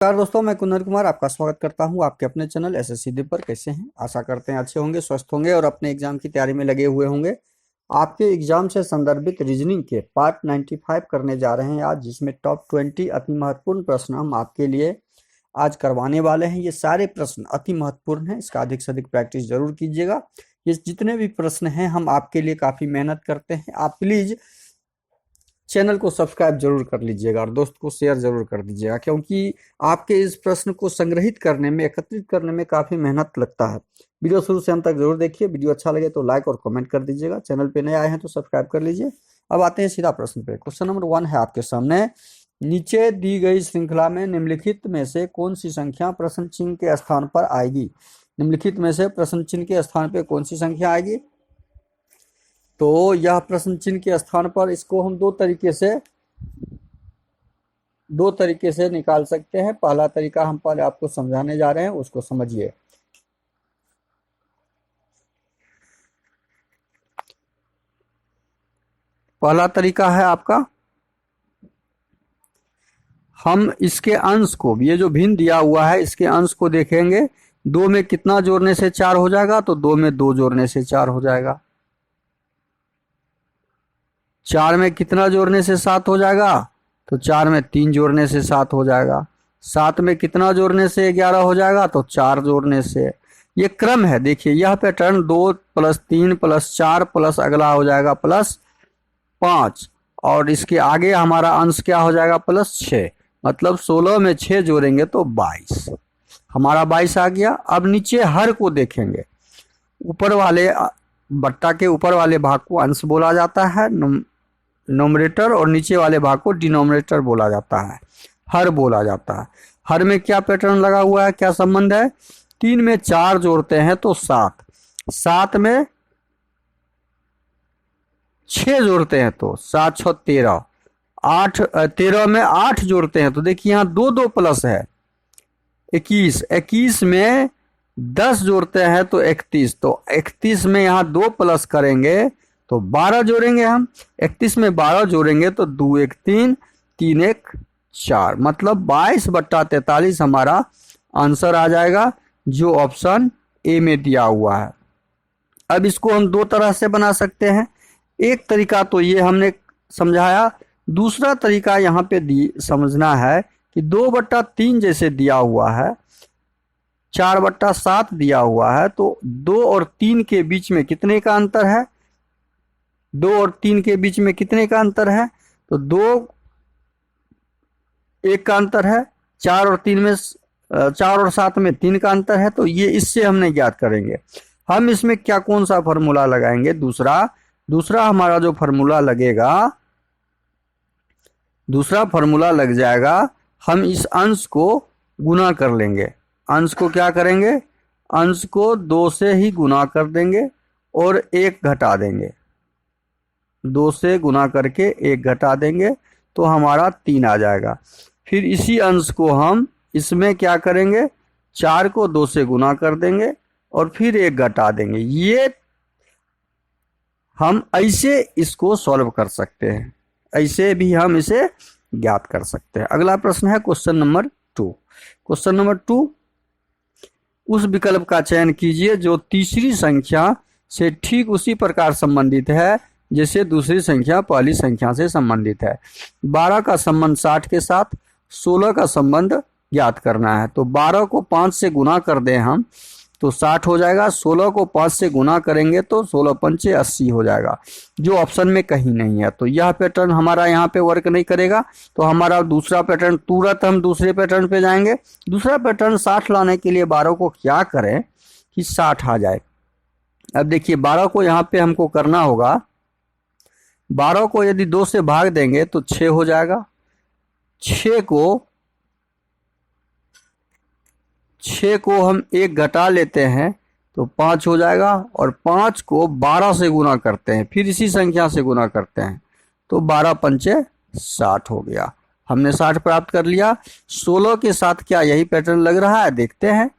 नमस्कार दोस्तों, मैं कुंदन कुमार आपका स्वागत करता हूं आपके अपने चैनल एसएससी दीप पर। कैसे हैं? आशा करते हैं अच्छे होंगे, स्वस्थ होंगे और अपने एग्जाम की तैयारी में लगे हुए होंगे। आपके एग्जाम से संदर्भित रीजनिंग के पार्ट 95 करने जा रहे हैं आज, जिसमें टॉप 20 अति महत्वपूर्ण प्रश्न हम आपके लिए आज करवाने वाले हैं। ये सारे प्रश्न अति महत्वपूर्ण हैं, इसका अधिक से अधिक प्रैक्टिस जरूर कीजिएगा। ये जितने भी प्रश्न हैं हम आपके लिए काफ़ी मेहनत करते हैं। आप प्लीज़ चैनल को सब्सक्राइब जरूर कर लीजिएगा और दोस्त को शेयर जरूर कर दीजिएगा, क्योंकि आपके इस प्रश्न को संग्रहित करने में, एकत्रित करने में काफ़ी मेहनत लगता है। वीडियो शुरू से अंत तक जरूर देखिए। वीडियो अच्छा लगे तो लाइक और कमेंट कर दीजिएगा। चैनल पे नए आए हैं तो सब्सक्राइब कर लीजिए। अब आते हैं सीधा प्रश्न पे। क्वेश्चन नंबर 1 है आपके सामने। नीचे दी गई श्रृंखला में निम्नलिखित में से कौन सी संख्या प्रश्न चिन्ह के स्थान पर आएगी? निम्नलिखित में से प्रश्न चिन्ह के स्थान पर कौन सी संख्या आएगी? तो यह प्रश्न चिन्ह के स्थान पर इसको हम दो तरीके से निकाल सकते हैं। पहला तरीका हम पहले आपको समझाने जा रहे हैं, उसको समझिए। पहला तरीका है आपका, हम इसके अंश को, ये जो भिन्न दिया हुआ है इसके अंश को देखेंगे। 2 में कितना जोड़ने से 4 हो जाएगा? तो 2 में 2 जोड़ने से 4 हो जाएगा। 4 में कितना जोड़ने से 7 हो जाएगा? तो 4 में 3 जोड़ने से 7 हो जाएगा। 7 में कितना जोड़ने से 11 हो जाएगा? तो 4 जोड़ने से। ये क्रम है, देखिए यह पैटर्न 2 + 3 + 4 प्लस अगला हो जाएगा +5, और इसके आगे हमारा अंश क्या हो जाएगा? +6। मतलब 16 में 6 जोड़ेंगे तो 22, हमारा 22 आ गया। अब नीचे हर को देखेंगे। ऊपर वाले बट्टा के ऊपर वाले भाग को अंश बोला जाता है, नोमरेटर, और नीचे वाले भाग को डिनोमिनेटर बोला जाता है, हर बोला जाता है। हर में क्या पैटर्न लगा हुआ है, क्या संबंध है? 3 में 4 जोड़ते हैं तो 7, 7 में 6 जोड़ते हैं तो 7 × 6 = 13, 13 में 8 जोड़ते हैं तो देखिए यहाँ 2 2 प्लस है 21, 21 में 10 जोड़ते हैं तो 31, तो 31 में यहाँ 2 प्लस करेंगे तो 12 जोड़ेंगे हम। 31 में 12 जोड़ेंगे तो 2 1 3, 3 1 4, मतलब 22/43 हमारा आंसर आ जाएगा, जो ऑप्शन ए में दिया हुआ है। अब इसको हम दो तरह से बना सकते हैं। एक तरीका तो ये हमने समझाया, दूसरा तरीका यहाँ पे समझना है कि 2/3 जैसे दिया हुआ है, 4/7 दिया हुआ है, तो 2 और 3 के बीच में कितने का अंतर है? 2 और 3 के बीच में कितने का अंतर है? तो 2 1 का अंतर है। 4 और 7 में 3 का अंतर है। तो ये इससे हमने ज्ञात करेंगे। हम इसमें क्या, कौन सा फॉर्मूला लगाएंगे? दूसरा हमारा जो फॉर्मूला लगेगा, दूसरा फॉर्मूला लग जाएगा, हम इस अंश को गुना कर लेंगे। अंश को क्या करेंगे? अंश को 2 से ही गुना कर देंगे और 1 घटा देंगे। 2 से गुना करके 1 घटा देंगे तो हमारा 3 आ जाएगा। फिर इसी अंश को हम इसमें क्या करेंगे? 4 को 2 से गुना कर देंगे और फिर 1 घटा देंगे। ये हम ऐसे इसको सॉल्व कर सकते हैं, ऐसे भी हम इसे ज्ञात कर सकते हैं। अगला प्रश्न है क्वेश्चन नंबर 2। क्वेश्चन नंबर 2, उस विकल्प का चयन कीजिए जो तीसरी संख्या से ठीक उसी प्रकार संबंधित है जैसे दूसरी संख्या पहली संख्या से संबंधित है। 12 का संबंध 60 के साथ, 16 का संबंध ज्ञात करना है। तो 12 को 5 से गुना कर दें हम तो 60 हो जाएगा। 16 को 5 से गुना करेंगे तो 16 पंचे 80 हो जाएगा, जो ऑप्शन में कहीं नहीं है। तो यह पैटर्न हमारा यहाँ पे वर्क नहीं करेगा। तो हमारा दूसरा पैटर्न, तुरंत हम दूसरे पैटर्न पे जाएंगे। दूसरा पैटर्न 60 लाने के लिए 12 को क्या करें कि 60 आ जाए। अब देखिए 12 को यहाँ पे हमको करना होगा, 12 को यदि 2 से भाग देंगे तो 6 हो जाएगा। 6 को हम 1 घटा लेते हैं तो 5 हो जाएगा, और 5 को 12 से गुना करते हैं, फिर इसी संख्या से गुना करते हैं तो 12 पंचे 60 हो गया। हमने 60 प्राप्त कर लिया। 16 के साथ क्या यही पैटर्न लग रहा है? देखते हैं।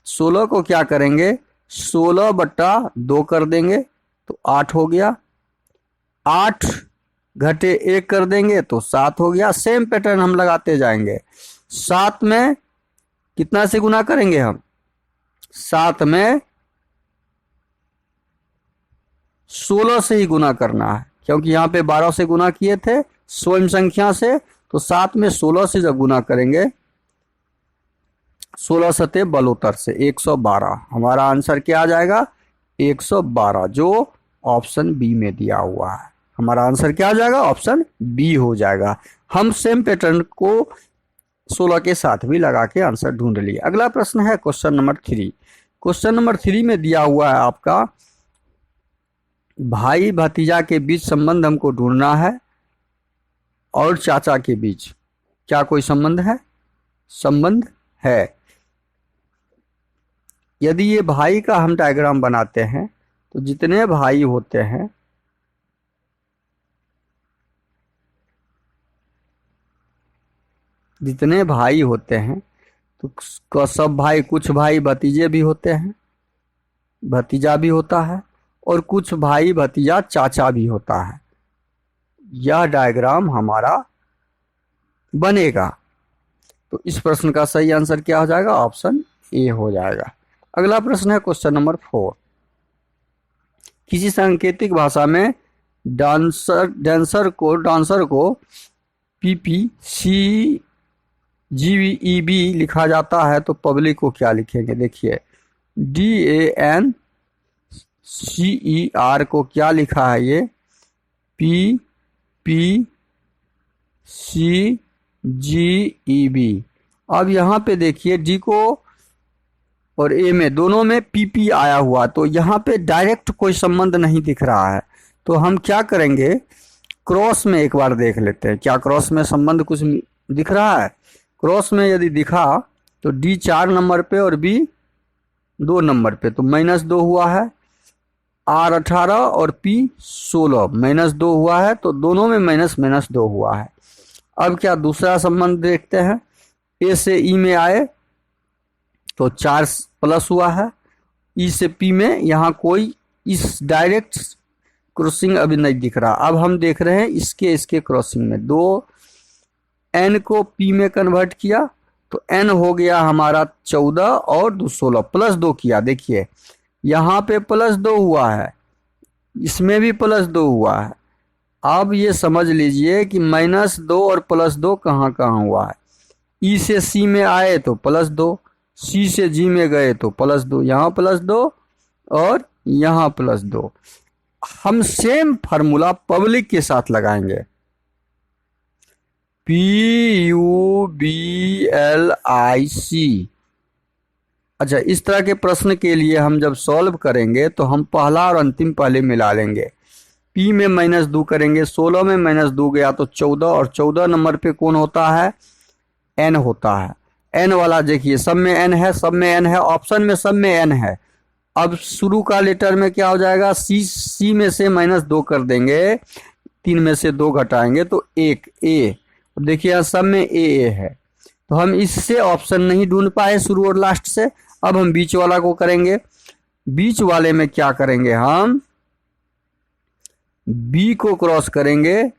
16 को क्या करेंगे? 16/2 कर देंगे तो 8 हो गया। 8 घटे 1 कर देंगे तो 7 हो गया। सेम पैटर्न हम लगाते जाएंगे। 7 में कितना से गुना करेंगे हम? 7 में 16 से ही गुना करना है, क्योंकि यहाँ पे 12 से गुना किए थे स्वयं संख्या से, तो 7 में 16 से जब गुना करेंगे 16 सते बलोतर से 112, हमारा आंसर क्या आ जाएगा? 112, जो ऑप्शन बी में दिया हुआ है। हमारा आंसर क्या आ जाएगा? ऑप्शन बी हो जाएगा। हम सेम पैटर्न को 16 के साथ भी लगा के आंसर ढूंढ लिए। अगला प्रश्न है क्वेश्चन नंबर 3। क्वेश्चन नंबर 3 में दिया हुआ है आपका भाई भतीजा के बीच संबंध हमको ढूंढना है और चाचा के बीच क्या कोई संबंध है? संबंध है। यदि ये भाई का हम डायग्राम बनाते हैं तो जितने भाई होते हैं तो सब भाई, कुछ भाई भतीजे भी होते हैं, भतीजा भी होता है, और कुछ भाई भतीजा चाचा भी होता है। यह डायग्राम हमारा बनेगा। तो इस प्रश्न का सही आंसर क्या हो जाएगा? ऑप्शन ए हो जाएगा। अगला प्रश्न है क्वेश्चन नंबर 4। किसी सांकेतिक भाषा में डांसर को पीपी सी जीईबी लिखा जाता है तो पब्लिक को क्या लिखेंगे? देखिए, DANCER को क्या लिखा है? ये PPCGEB। अब यहाँ पे देखिए डी को और ए में दोनों में पीपी आया हुआ, तो यहाँ पे डायरेक्ट कोई संबंध नहीं दिख रहा है। तो हम क्या करेंगे, क्रॉस में एक बार देख लेते हैं, क्या क्रॉस में संबंध कुछ दिख रहा है? क्रॉस में यदि दिखा तो डी 4 नंबर पे और बी 2 नंबर पे, तो -2 हुआ है। आर 18 और पी 16, -2 हुआ है, तो दोनों में -2 हुआ है। अब क्या दूसरा संबंध देखते हैं। ए से ई में आए तो 4 प्लस हुआ है। ई से पी में यहाँ कोई इस डायरेक्ट क्रॉसिंग अभी नहीं दिख रहा। अब हम देख रहे हैं इसके क्रॉसिंग में 2 एन को पी में कन्वर्ट किया तो एन हो गया हमारा 14 और 2 16, +2 किया। देखिए यहाँ पे +2 हुआ है, इसमें भी +2 हुआ है। अब ये समझ लीजिए कि -2 और +2 कहाँ कहाँ हुआ है। ई से सी में आए तो +2, सी से जी में गए तो +2, यहाँ +2 और यहाँ +2। हम सेम फार्मूला पब्लिक के साथ लगाएंगे। PUBLIC। अच्छा, इस तरह के प्रश्न के लिए हम जब सॉल्व करेंगे तो हम पहला और अंतिम पहले मिला लेंगे। P में -2 करेंगे, 16 में -2 गया तो 14, और 14 नंबर पे कौन होता है? N होता है। N वाला देखिए सब में N है, सब में N है, ऑप्शन में सब में N है। अब शुरू का लेटर में क्या हो जाएगा? C में से -2 कर देंगे, 3 में से 2 घटाएंगे तो 1 A। अब देखिए यहाँ सब में A है, तो हम इससे ऑप्शन नहीं ढूंढ पाए शुरू और लास्ट से। अब हम बीच वाला को करेंगे। बीच वाले में क्या करेंगे? हम B को क्रॉस करेंगे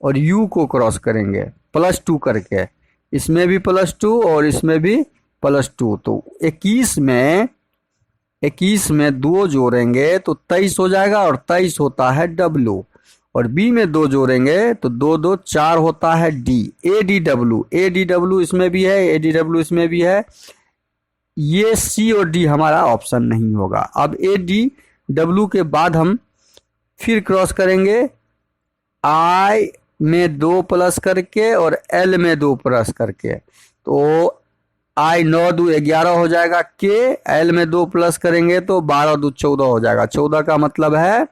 और U को क्रॉस करेंगे +2 करके, इसमें भी +2 और इसमें भी +2, तो 21 में 2 जोड़ेंगे तो 23 हो जाएगा, और 23 होता है W। और B में 2 जोड़ेंगे तो 2 2 4 होता है D। ADW इसमें भी है, ADW इसमें भी है। ये C और D हमारा ऑप्शन नहीं होगा। अब ADW के बाद हम फिर क्रॉस करेंगे, I में 2 प्लस करके और L में 2 प्लस करके, तो I 9 2 11 हो जाएगा। K L में 2 प्लस करेंगे तो 12 2 14 हो जाएगा। 14 का मतलब है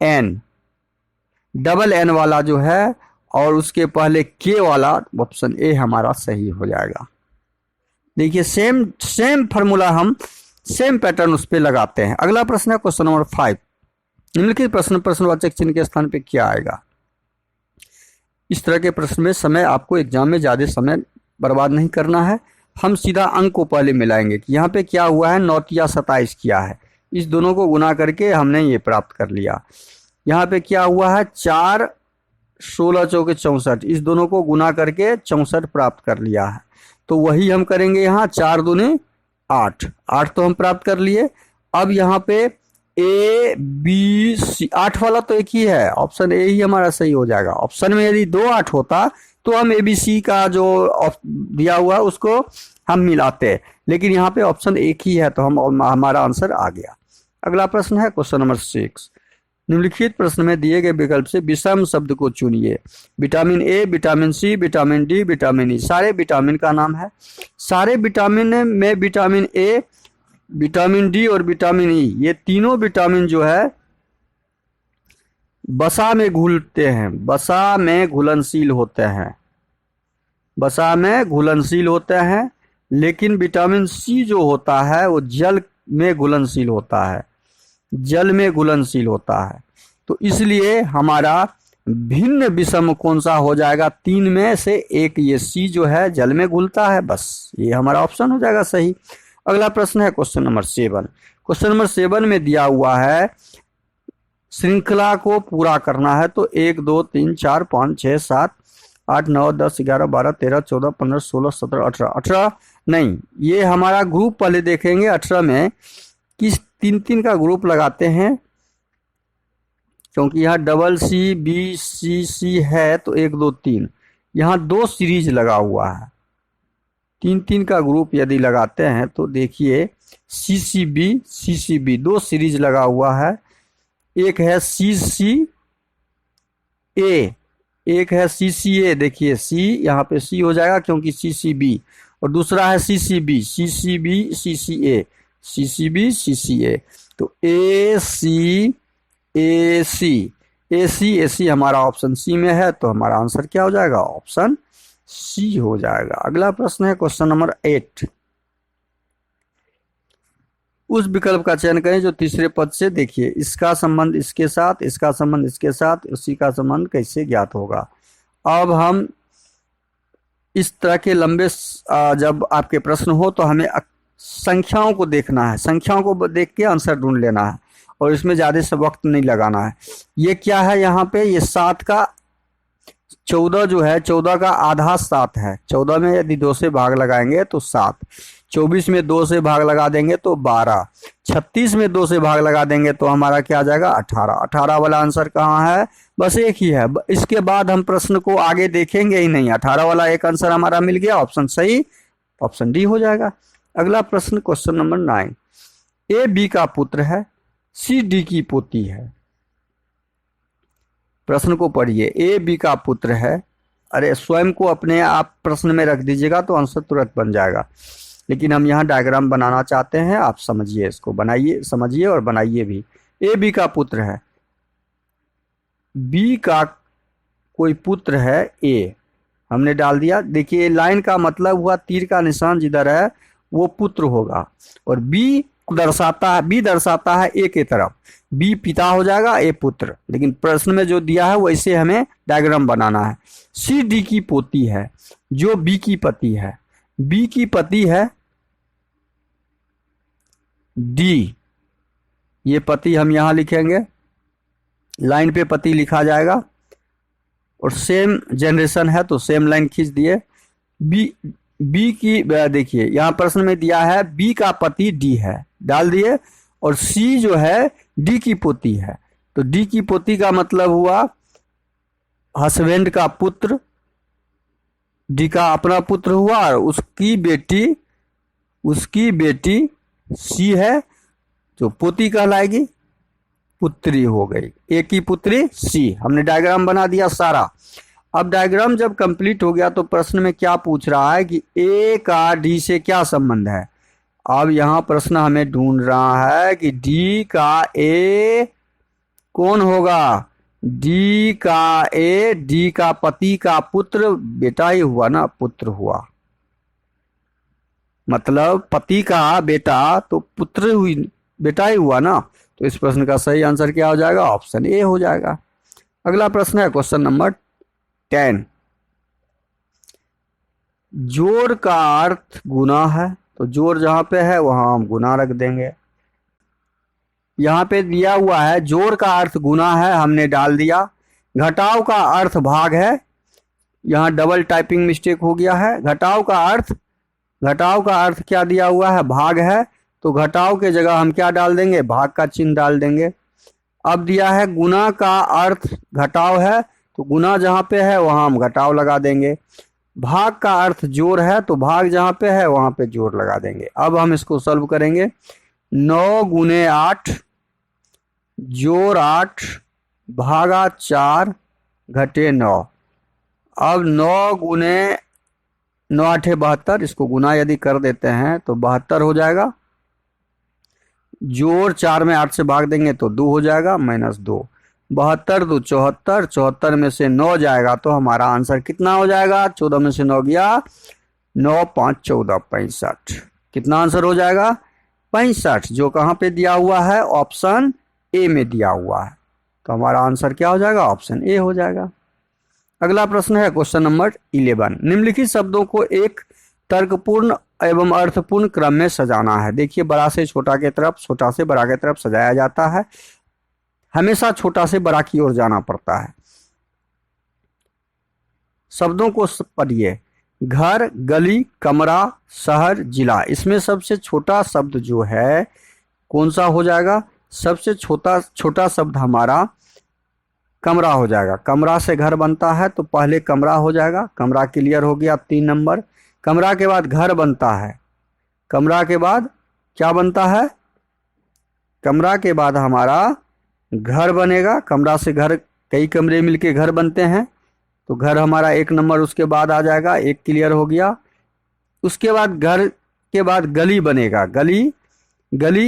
N, डबल N वाला जो है, और उसके पहले K वाला, ऑप्शन ए हमारा सही हो जाएगा। देखिए सेम फार्मूला हम सेम पैटर्न उस पर लगाते हैं। अगला प्रश्न है क्वेश्चन नंबर 5। निम्नलिखित प्रश्नवाचक चिन्ह के स्थान पे क्या आएगा? इस तरह के प्रश्न में समय आपको एग्जाम में ज़्यादा समय बर्बाद नहीं करना है। हम सीधा अंक को पहले मिलाएंगे कि यहाँ पे क्या हुआ है, 9 या 27 किया है। इस दोनों को गुना करके हमने ये प्राप्त कर लिया। यहाँ पे क्या हुआ है, 4 16 चौके 64, इस दोनों को गुना करके 64 प्राप्त कर लिया है। तो वही हम करेंगे यहाँ, 4 दूने 8, 8 तो हम प्राप्त कर लिए। अब यहाँ पे ए बी सी, 8 वाला तो एक ही है, ऑप्शन ए ही हमारा सही हो जाएगा। ऑप्शन में यदि 2 8 होता तो हम ए बी सी का जो दिया हुआ है उसको हम मिलाते, लेकिन यहाँ पे ऑप्शन एक ही है, तो हमारा आंसर आ गया। अगला प्रश्न है क्वेश्चन नंबर 6। निम्नलिखित प्रश्न में दिए गए विकल्प से विषम शब्द को चुनिए। Vitamin A, vitamin C, vitamin D, vitamin E. सारे विटामिन का नाम है। सारे विटामिन में विटामिन ए, विटामिन डी और विटामिन ई, ये तीनों विटामिन जो है वसा में घुलते हैं, वसा में घुलनशील होते हैं, वसा में घुलनशील होते हैं। लेकिन विटामिन सी जो होता है वो जल में घुलनशील होता है, जल में घुलनशील होता है। तो इसलिए हमारा भिन्न विषम कौन सा हो जाएगा? 3 में से एक, ये सी जो है जल में घुलता है, बस ये हमारा ऑप्शन हो जाएगा सही। अगला प्रश्न है क्वेश्चन नंबर 7। क्वेश्चन नंबर 7 में दिया हुआ है श्रृंखला को पूरा करना है, तो 1 2 3 4 5 6 7 8 9 10 11 12 13 14 15 16 17 18, 18 नहीं, ये हमारा ग्रुप पहले देखेंगे। 18 में किस 3 का ग्रुप लगाते हैं, क्योंकि यहाँ डबल सी बी सी सी है, तो 1 2 3, यहाँ 2 सीरीज लगा हुआ है। 3 का ग्रुप यदि लगाते हैं तो देखिए सी सी बी 2 सीरीज लगा हुआ है। एक है सी सी ए, एक है सी सी ए, देखिए सी यहाँ पे सी हो जाएगा क्योंकि सी सी बी, और दूसरा है सी सी बी सी सी ए, सी सी बी सी सी ए। तो ए सी ए सी हमारा ऑप्शन सी में है, तो हमारा आंसर क्या हो जाएगा? ऑप्शन सी हो जाएगा। अगला प्रश्न है क्वेश्चन नंबर 8। उस विकल्प का चयन करें जो तीसरे पद से, देखिए इसका संबंध इसके साथ, इसका संबंध इसके साथ, उसी का संबंध कैसे ज्ञात होगा। अब हम इस तरह के लंबे जब आपके प्रश्न हो तो हमें संख्याओं को देखना है, संख्याओं को देख के आंसर ढूंढ लेना है, और इसमें ज़्यादा से वक्त नहीं लगाना है। ये क्या है यहाँ पे? ये 7 का 14 जो है, 14 का आधा 7 है। 14 में यदि 2 से भाग लगाएंगे तो 7, 24 में 2 से भाग लगा देंगे तो 12, 36 में 2 से भाग लगा देंगे तो हमारा क्या आ जाएगा? 18। 18 वाला आंसर कहाँ है? बस एक ही है, इसके बाद हम प्रश्न को आगे देखेंगे ही नहीं। 18 वाला एक आंसर हमारा मिल गया, ऑप्शन सही, ऑप्शन डी हो जाएगा। अगला प्रश्न क्वेश्चन नंबर 9। ए बी का पुत्र है, सी डी की पोती है। प्रश्न को पढ़िए, ए बी का पुत्र है। अरे स्वयं को अपने आप प्रश्न में रख दीजिएगा तो आंसर तुरंत बन जाएगा, लेकिन हम यहाँ डायग्राम बनाना चाहते हैं, आप समझिए, इसको बनाइए, समझिए और बनाइए भी। ए बी का पुत्र है, बी का कोई पुत्र है ए, हमने डाल दिया। देखिए लाइन का मतलब हुआ तीर का निशान जिधर है वो पुत्र होगा, और बी दर्शाता है ए के तरफ, बी पिता हो जाएगा, ए पुत्र। लेकिन प्रश्न में जो दिया है वैसे हमें डायग्राम बनाना है। सी डी की पोती है, जो बी की पति है, बी की पति है डी, ये पति हम यहां लिखेंगे, लाइन पे पति लिखा जाएगा, और सेम जनरेशन है तो सेम लाइन खींच दिए। बी की देखिए यहां प्रश्न में दिया है बी का पति डी है, डाल दिए, और सी जो है डी की पोती है, तो डी की पोती का मतलब हुआ हस्बैंड का पुत्र, डी का अपना पुत्र हुआ, और उसकी बेटी सी है, जो पोती कहलाएगी, पुत्री हो गई, ए की पुत्री सी। हमने डायग्राम बना दिया सारा। अब डायग्राम जब कंप्लीट हो गया तो प्रश्न में क्या पूछ रहा है कि ए का डी से क्या संबंध है। अब यहाँ प्रश्न हमें ढूंढ रहा है कि डी का ए कौन होगा? डी का ए, डी का पति का पुत्र, बेटा ही हुआ ना, पुत्र हुआ, मतलब पति का बेटा तो पुत्र हुई, बेटा ही हुआ ना। तो इस प्रश्न का सही आंसर क्या हो जाएगा? ऑप्शन ए हो जाएगा। अगला प्रश्न है क्वेश्चन नंबर 10। जोड़ का अर्थ गुना है, तो जोड़ जहां पे है वहां हम गुना रख देंगे। यहां पे दिया हुआ है जोड़ का अर्थ गुना है, हमने डाल दिया। घटाव का अर्थ भाग है, यहाँ डबल टाइपिंग मिस्टेक हो गया है। घटाव का अर्थ क्या दिया हुआ है, भाग है, तो घटाव के जगह हम क्या डाल देंगे, भाग का चिन्ह डाल देंगे। अब दिया है गुना का अर्थ घटाव है, तो गुना जहाँ पे है वहाँ हम घटाव लगा देंगे। भाग का अर्थ जोड़ है, तो भाग जहाँ पे है वहाँ पे जोड़ लगा देंगे। अब हम इसको सॉल्व करेंगे। 9 गुने 8 जोड़ 8 भागा 4 घटे 9। अब 9 गुने 9 8 72, इसको गुना यदि कर देते हैं तो 72 हो जाएगा। जोड़ 4 में 8 से भाग देंगे तो 2 हो जाएगा, -2। 72 2 74, 74 में से 9 जाएगा तो हमारा आंसर कितना हो जाएगा, 14 में से 9 गया, 9 5 14 65। कितना आंसर हो जाएगा, 65, जो कहाँ पे दिया हुआ है, ऑप्शन ए में दिया हुआ है। तो हमारा आंसर क्या हो जाएगा, ऑप्शन ए हो जाएगा। अगला प्रश्न है क्वेश्चन नंबर 11। निम्नलिखित शब्दों को एक तर्कपूर्ण एवं अर्थपूर्ण क्रम में सजाना है। देखिए, बड़ा से छोटा के तरफ, छोटा से बड़ा के तरफ सजाया जाता है। हमेशा छोटा से बड़ा की ओर जाना पड़ता है। शब्दों को पढ़िए। घर, गली, कमरा, शहर, जिला। इसमें सबसे छोटा शब्द जो है कौन सा हो जाएगा, सबसे छोटा शब्द हमारा कमरा हो जाएगा। कमरा से घर बनता है तो पहले कमरा हो जाएगा। कमरा क्लियर हो गया, 3 नंबर। कमरा के बाद घर बनता है। कमरा के बाद क्या बनता है, कमरा के बाद हमारा घर बनेगा। कमरा से घर, कई कमरे मिलके घर बनते हैं, तो घर हमारा 1 नंबर उसके बाद आ जाएगा, 1 क्लियर हो गया। उसके बाद घर के बाद गली बनेगा, गली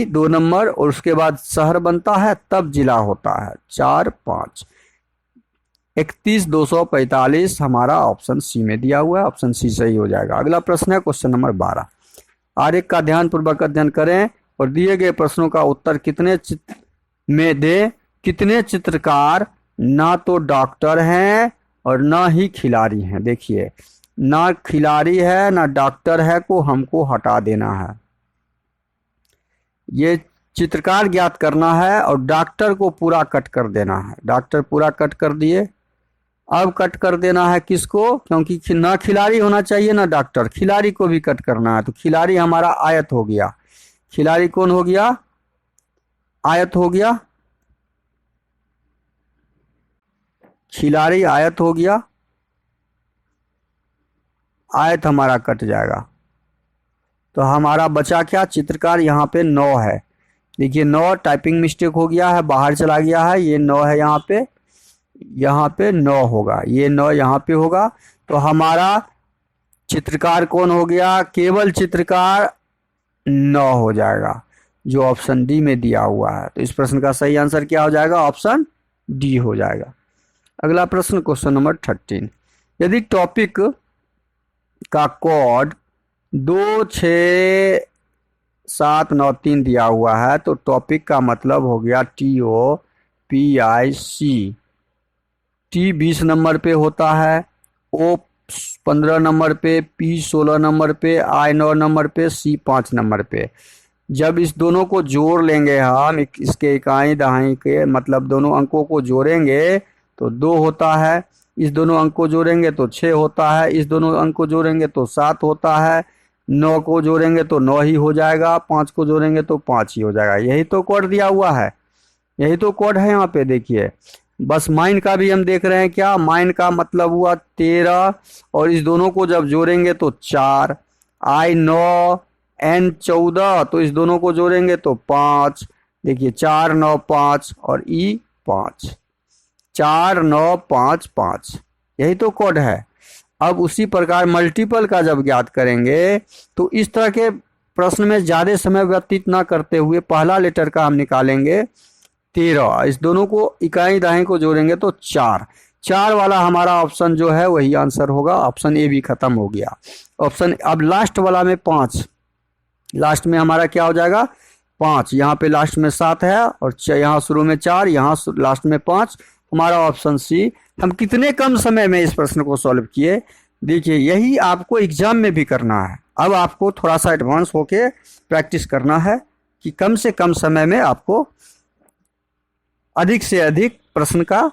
2 नंबर, और उसके बाद शहर बनता है, तब जिला होता है, 4 5। 31 245 हमारा ऑप्शन सी में दिया हुआ है, ऑप्शन सी सही हो जाएगा। अगला प्रश्न है क्वेश्चन नंबर 12। आरेख का ध्यानपूर्वक अध्ययन करें और दिए गए प्रश्नों का उत्तर कितने चित्र में दे। कितने चित्रकार ना तो डॉक्टर हैं और ना ही खिलाड़ी हैं। देखिए, ना खिलाड़ी है ना डॉक्टर है को हमको हटा देना है। ये चित्रकार ज्ञात करना है और डॉक्टर को पूरा कट कर देना है। डॉक्टर पूरा कट कर दिए। अब कट कर देना है किसको, क्योंकि ना खिलाड़ी होना चाहिए ना डॉक्टर, खिलाड़ी को भी कट करना है। तो खिलाड़ी हमारा आयत हो गया। खिलाड़ी कौन हो गया, आयत हो गया। खिलाड़ी आयत हो गया, आयत हमारा कट जाएगा। तो हमारा बचा क्या, चित्रकार। यहाँ पे 9 है। देखिए, 9 टाइपिंग मिस्टेक हो गया है, बाहर चला गया है। ये 9 है, यहाँ पे 9 होगा, ये 9 यहाँ पे होगा। तो हमारा चित्रकार कौन हो गया, केवल चित्रकार 9 हो जाएगा, जो ऑप्शन डी में दिया हुआ है। तो इस प्रश्न का सही आंसर क्या हो जाएगा, ऑप्शन डी हो जाएगा। अगला प्रश्न क्वेश्चन नंबर 13। यदि टॉपिक का कोड 26793 दिया हुआ है तो टॉपिक का मतलब हो गया TOPIC। T 20 नंबर पे होता है, O 15 नंबर पे, P 16 नंबर पे, I 9 नंबर पे, C 5 नंबर पे। जब इस दोनों को जोड़ लेंगे हम, इसके इकाई दहाई के मतलब दोनों अंकों को जोड़ेंगे तो 2 होता है। इस दोनों अंक को जोड़ेंगे तो 6 होता है। इस दोनों अंक को जोड़ेंगे तो 7 होता है। 9 को जोड़ेंगे तो 9 ही हो जाएगा। 5 को जोड़ेंगे तो 5 ही हो जाएगा। यही तो कोड दिया हुआ है, यही तो कोड है यहाँ पे। देखिए, बस माइन का भी हम देख रहे हैं क्या, माइन का मतलब हुआ 13, और इस दोनों को जब जोड़ेंगे तो 4। I 9 N 14, तो इस दोनों को जोड़ेंगे तो 5। देखिए, 4 9 5 और E 5, 4 9 5 5, यही तो कोड है। अब उसी प्रकार मल्टीपल का जब ज्ञात करेंगे तो इस तरह के प्रश्न में ज़्यादा समय व्यतीत ना करते हुए पहला लेटर का हम निकालेंगे 13। इस दोनों को इकाई दहाई को जोड़ेंगे तो 4 वाला हमारा ऑप्शन जो है वही आंसर होगा। ऑप्शन ए भी खत्म हो गया। ऑप्शन अब लास्ट वाला में 5, लास्ट में हमारा क्या हो जाएगा, 5। यहाँ पे लास्ट में 7 है और यहाँ शुरू में 4, यहाँ लास्ट में 5। हमारा ऑप्शन सी। हम कितने कम समय में इस प्रश्न को सॉल्व किए। देखिए, यही आपको एग्जाम में भी करना है। अब आपको थोड़ा सा एडवांस होके प्रैक्टिस करना है कि कम से कम समय में आपको अधिक से अधिक प्रश्न का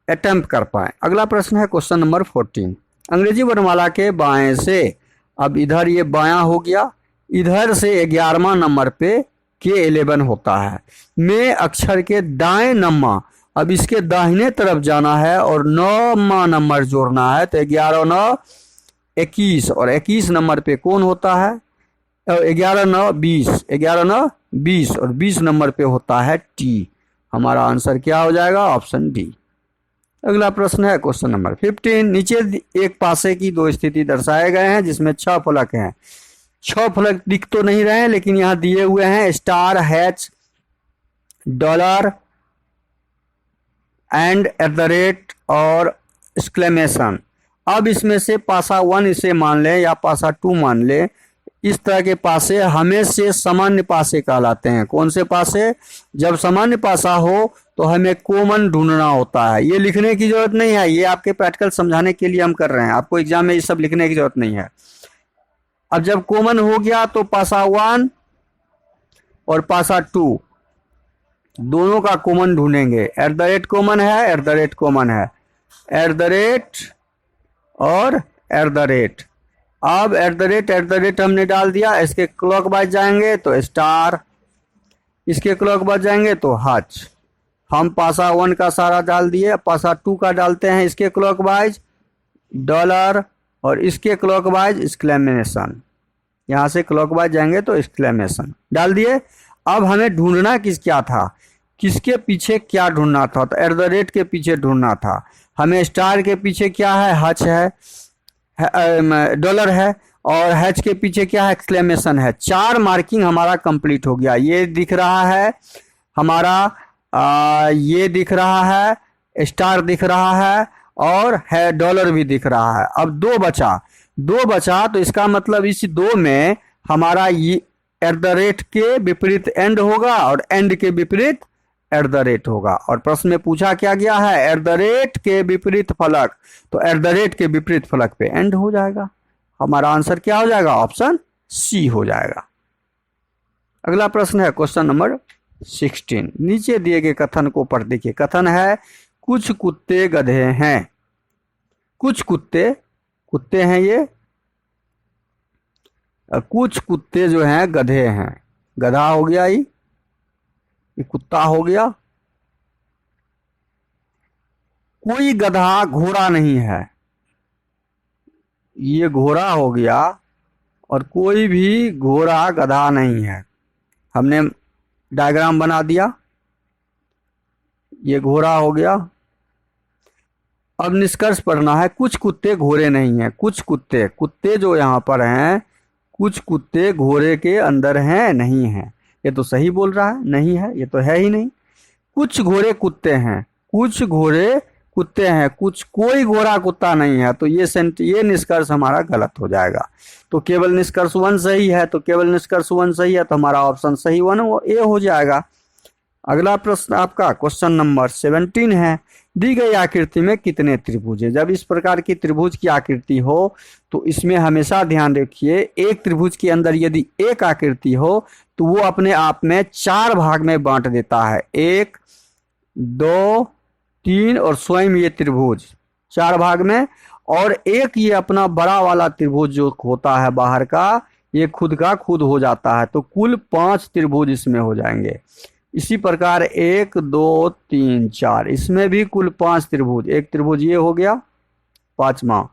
अटेम्प्ट कर पाए। अगला प्रश्न है क्वेश्चन नंबर 14। अंग्रेजी वर्णमाला के बाएं से, अब इधर ये बायां हो गया, इधर से 11वां नंबर पे K11 होता है। में अक्षर के दाएं नम्मा, अब इसके दाहिने तरफ जाना है और 9वां नंबर जोड़ना है, तो 11 9 21 और 21 नंबर पे कौन होता है? 11 9 20, 11 9 20 और 20 नंबर पे होता है T। हमारा आंसर क्या हो जाएगा? Option D. अगला प्रश्न है क्वेश्चन नंबर 15। नीचे एक पासे की दो स्थिति दर्शाए गए हैं जिसमें 6 फलक हैं। 6 फलक दिख तो नहीं रहे हैं लेकिन यहां दिए हुए हैं स्टार, हैच, डॉलर एंड @ और एक्सक्लेमेशन। अब इसमें से पासा 1 इसे मान लें या पासा 2 मान लें। इस तरह के पासे हमेशा सामान्य पासे कहलाते हैं। कौन से पासे? जब सामान्य पासा हो तो हमें कॉमन ढूंढना होता है। ये लिखने की जरूरत नहीं है, ये आपके प्रैक्टिकल समझाने के लिए हम कर रहे हैं, आपको एग्जाम में ये सब लिखने की जरूरत नहीं है। अब जब कॉमन हो गया तो पासा 1 और पासा 2 दोनों का कॉमन ढूंढेंगे। @ कॉमन है, @ कॉमन है, @ और @ अब @ हमने डाल दिया। इसके क्लॉकवाइज जाएंगे तो स्टार, इसके क्लॉकवाइज जाएंगे तो हच। हम पासा 1 का सारा डाल दिए, पासा 2 का डालते हैं इसके क्लॉकवाइज डॉलर और इसके क्लॉकवाइज एक्सक्लेमेशन। यहाँ से क्लॉकवाइज जाएंगे तो एक्सक्लेमेशन डाल दिए। अब हमें ढूंढना क्या था? किसके पीछे क्या ढूंढना था? तो @ के पीछे ढूंढना था। हमें स्टार के पीछे क्या है? हच है, डॉलर है, और हैच के पीछे क्या है? एक्सक्लेमेशन है। 4 मार्किंग हमारा कंप्लीट हो गया। ये दिख रहा है हमारा, ये दिख रहा है, स्टार दिख रहा है और है डॉलर भी दिख रहा है। अब 2 बचा तो इसका मतलब इस 2 में हमारा ये @ के विपरीत एंड होगा और एंड के विपरीत @ होगा। और प्रश्न में पूछा क्या गया है? @ के विपरीत फलक, तो @ के विपरीत फलक पे एंड हो जाएगा। हमारा आंसर क्या हो जाएगा? ऑप्शन सी हो जाएगा। अगला प्रश्न है क्वेश्चन नंबर 16। नीचे दिए गए कथन को पढ़ देखिए। कथन है कुछ कुत्ते गधे हैं। कुछ कुत्ते हैं ये, कुछ कुत्ते जो हैं गधे हैं। गधा हो गया, ये कुत्ता हो गया। कोई गधा घोड़ा नहीं है, ये घोड़ा हो गया। और कोई भी घोड़ा गधा नहीं है। हमने डायग्राम बना दिया, ये घोड़ा हो गया। अब निष्कर्ष पढ़ना है। कुछ कुत्ते घोड़े नहीं हैं। कुछ कुत्ते जो यहाँ पर हैं, कुछ कुत्ते घोड़े के अंदर हैं, नहीं हैं। ये तो सही बोल रहा है, नहीं है, ये तो है ही नहीं। कुछ घोड़े कुत्ते हैं, कुछ घोड़े कुत्ते हैं, कोई घोड़ा कुत्ता नहीं है, तो ये निष्कर्ष हमारा गलत हो जाएगा। तो केवल निष्कर्ष 1 सही है, तो हमारा ऑप्शन सही 1 ए हो जाएगा। अगला प्रश्न आपका क्वेश्चन नंबर 17 है। दी गई आकृति में कितने त्रिभुज है? जब इस प्रकार की त्रिभुज की आकृति हो तो इसमें हमेशा ध्यान रखिए, एक त्रिभुज के अंदर यदि एक आकृति हो तो वो अपने आप में 4 भाग में बांट देता है। 1 2 3 और स्वयं ये त्रिभुज 4 भाग में, और एक ये अपना बड़ा वाला त्रिभुज जो होता है बाहर का, ये खुद का खुद हो जाता है। तो कुल 5 त्रिभुज इसमें हो जाएंगे। इसी प्रकार 1 2 3 4 इसमें भी कुल 5 त्रिभुज। एक त्रिभुज ये हो गया, 5वां,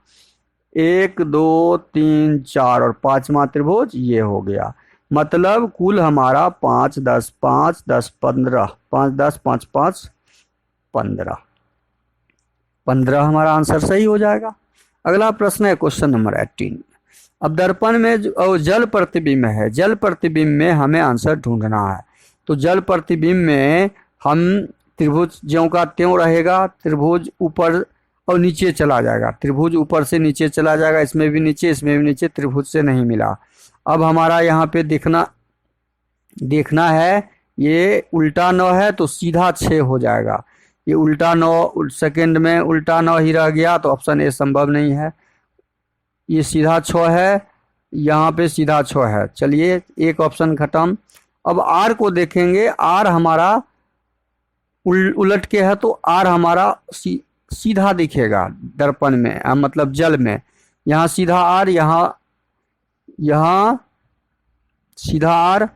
1 2 3 4 और 5वां त्रिभुज ये हो गया। मतलब कुल हमारा 5 10 5 10 15, 5 10 5 5 15 हमारा आंसर सही हो जाएगा। अगला प्रश्न है क्वेश्चन नंबर 18। अब दर्पण में जो जल प्रतिबिंब है, जल प्रतिबिंब में हमें आंसर ढूंढना है। तो जल प्रतिबिंब में हम त्रिभुज ज्यों का त्यों रहेगा, त्रिभुज ऊपर और नीचे चला जाएगा, त्रिभुज ऊपर से नीचे चला जाएगा, इसमें भी नीचे, इसमें भी नीचे, त्रिभुज से नहीं मिला। अब हमारा यहाँ पे देखना है, ये उल्टा 9 है तो सीधा 6 हो जाएगा। ये उल्टा 9 सेकंड में उल्टा 9 ही रह गया, तो ऑप्शन ए संभव नहीं है। ये सीधा 6 है, यहाँ पे सीधा 6 है। चलिए एक ऑप्शन खत्म। अब आर को देखेंगे, आर हमारा उलट के है, तो आर हमारा सीधा दिखेगा दर्पण में, मतलब जल में। यहाँ सीधा आर, यहाँ सीधा आर,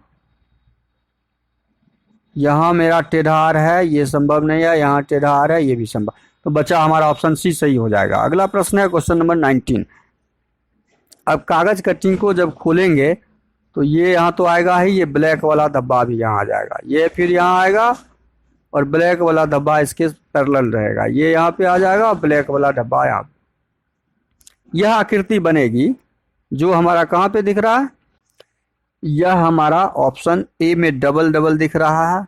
यहाँ मेरा टेढ़ा आर है, ये संभव नहीं है। यहाँ टेढ़ा आर है, ये भी संभव। तो बचा हमारा ऑप्शन सी सही हो जाएगा। अगला प्रश्न है क्वेश्चन नंबर 19। अब कागज कटिंग को जब खोलेंगे तो ये यहाँ तो आएगा ही, ये ब्लैक वाला धब्बा भी यहाँ आ जाएगा, ये फिर यहाँ आएगा और ब्लैक वाला धब्बा इसके पैरेलल रहेगा, ये यहाँ पे आ जाएगा और ब्लैक वाला धब्बा यहाँ। यह आकृति बनेगी जो हमारा कहाँ पे दिख रहा है, यह हमारा ऑप्शन ए में डबल डबल दिख रहा है।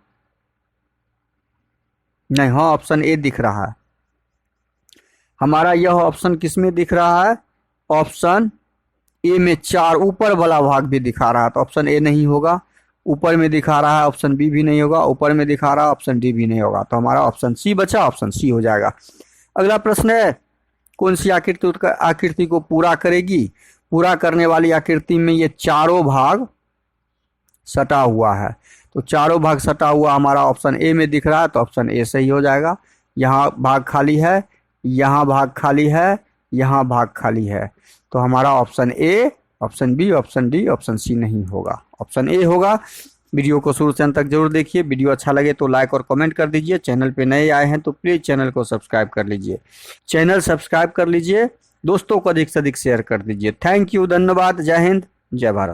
नहीं, हाँ ऑप्शन ए दिख रहा है हमारा। यह ऑप्शन किस में दिख रहा है, ऑप्शन ए में 4 ऊपर वाला भाग भी दिखा रहा है, तो ऑप्शन ए नहीं होगा। ऊपर में दिखा रहा है, ऑप्शन बी भी नहीं होगा। ऊपर में दिखा रहा है, ऑप्शन डी भी नहीं होगा। तो हमारा ऑप्शन सी बचा, ऑप्शन सी हो जाएगा। अगला प्रश्न है, कौन सी आकृति को पूरा करेगी। पूरा करने वाली आकृति में ये चारों भाग सटा हुआ है, तो चारों भाग सटा हुआ हमारा ऑप्शन ए में दिख रहा है, तो ऑप्शन ए सही हो जाएगा। यहाँ भाग खाली है, यहाँ भाग खाली है, यहाँ भाग खाली है, तो हमारा option A, option B, option D, option C नहीं होगा, ऑप्शन ए होगा। वीडियो को शुरू से अंत तक जरूर देखिए। वीडियो अच्छा लगे तो लाइक और कमेंट कर दीजिए। चैनल पे नए आए हैं तो प्लीज़ चैनल को सब्सक्राइब कर लीजिए। चैनल सब्सक्राइब कर लीजिए, दोस्तों को अधिक से अधिक शेयर कर दीजिए। थैंक यू, धन्यवाद, जय हिंद, जय भारत।